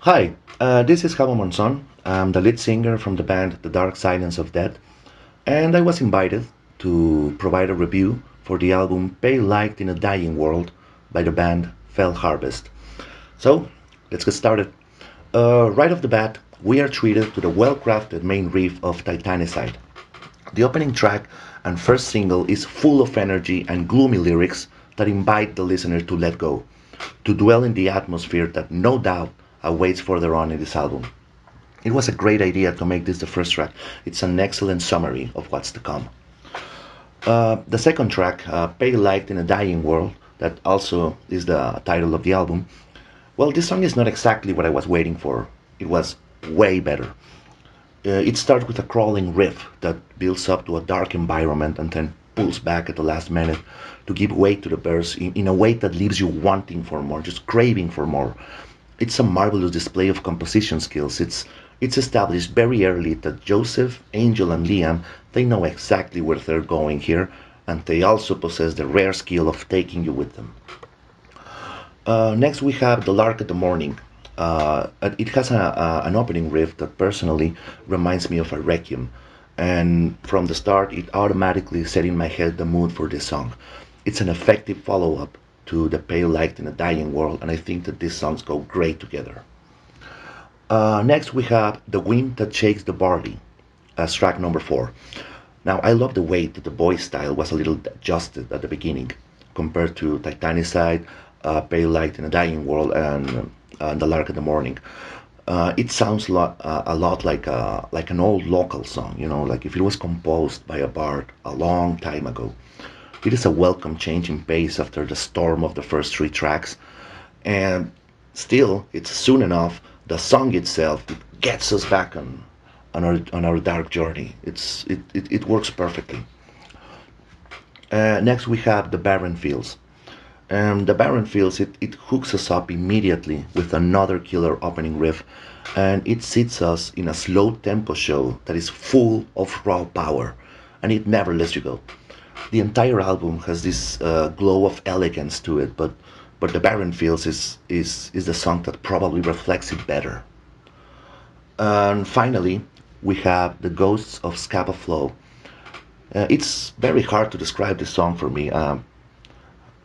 Hi, this is Javo Monzón. I'm the lead singer from the band The Dark Silence of Death, and I was invited to provide a review for the album Pale Light in a Dying World by the band Fell Harvest. So, let's get started. Right off the bat, we are treated to the well-crafted main riff of Titanicide. The opening track and first single is full of energy and gloomy lyrics that invite the listener to let go, to dwell in the atmosphere that no doubt awaits further on in this album. It was a great idea to make this the first track. It's an excellent summary of what's to come. The second track, Pale Light in a Dying World, that also is the title of the album. Well, this song is not exactly what I was waiting for. It was way better. It starts with a crawling riff that builds up to a dark environment and then pulls back at the last minute to give way to the verse in a way that leaves you wanting for more, just craving for more. It's a marvelous display of composition skills. It's established very early that Joseph, Angel, and Liam they know exactly where they're going here, and they also possess the rare skill of taking you with them. Next, we have the Lark the Morning. It has an opening riff that personally reminds me of a requiem, and from the start, it automatically set in my head the mood for this song. It's an effective follow-up to The Pale Light in a Dying World, and I think that these songs go great together. Next, we have The Wind That Shakes the Barley as track number 4. Now, I love the way that the voice style was a little adjusted at the beginning compared to Titanicide, Pale Light in a Dying World, and The Lark in the Morning. It sounds a lot like an old local song, like if it was composed by a bard a long time ago. It is a welcome change in pace after the storm of the first three tracks, and still, it's soon enough. The song itself it gets us back on our dark journey. It works perfectly. Next, we have the Barren Fields. The Barren Fields it hooks us up immediately with another killer opening riff, and it sits us in a slow tempo show that is full of raw power, and it never lets you go. The entire album has this glow of elegance to it, but the Barren Fields is the song that probably reflects it better. And finally, we have the Ghosts of Scapa Flow. It's very hard to describe this song for me.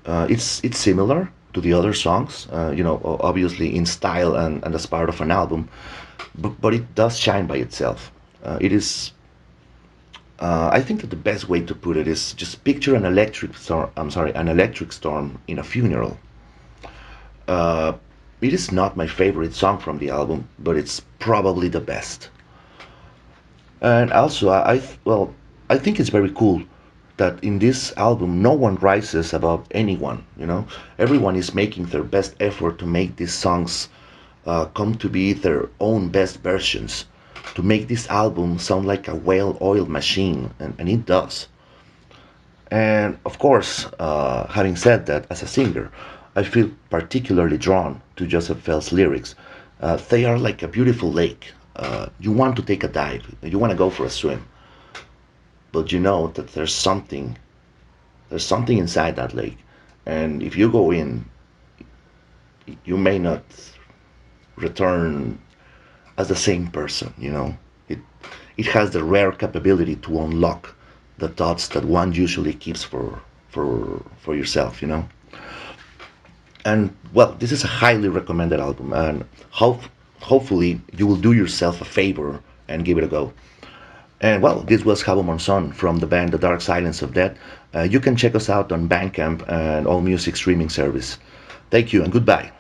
It's similar to the other songs, obviously in style and as part of an album, but it does shine by itself. It is. I think that the best way to put it is just picture an electric storm. I'm sorry, an electric storm in a funeral. Uh, it is not my favorite song from the album, but it's probably the best. And also, I think it's very cool that in this album no one rises above anyone. Everyone is making their best effort to make these songs come to be their own best versions, to make this album sound like a well-oiled machine, and it does. And of course, having said that, as a singer, I feel particularly drawn to Joseph Fell's lyrics. They are like a beautiful lake. You want to take a dive, you want to go for a swim, but you know that there's something inside that lake, and if you go in, you may not return as the same person. It has the rare capability to unlock the thoughts that one usually keeps for yourself. And well, this is a highly recommended album, and hopefully you will do yourself a favor and give it a go. And well, this was Javo Monzon from the band The Dark Silence of Death. You can check us out on Bandcamp and all music streaming service. Thank you and goodbye.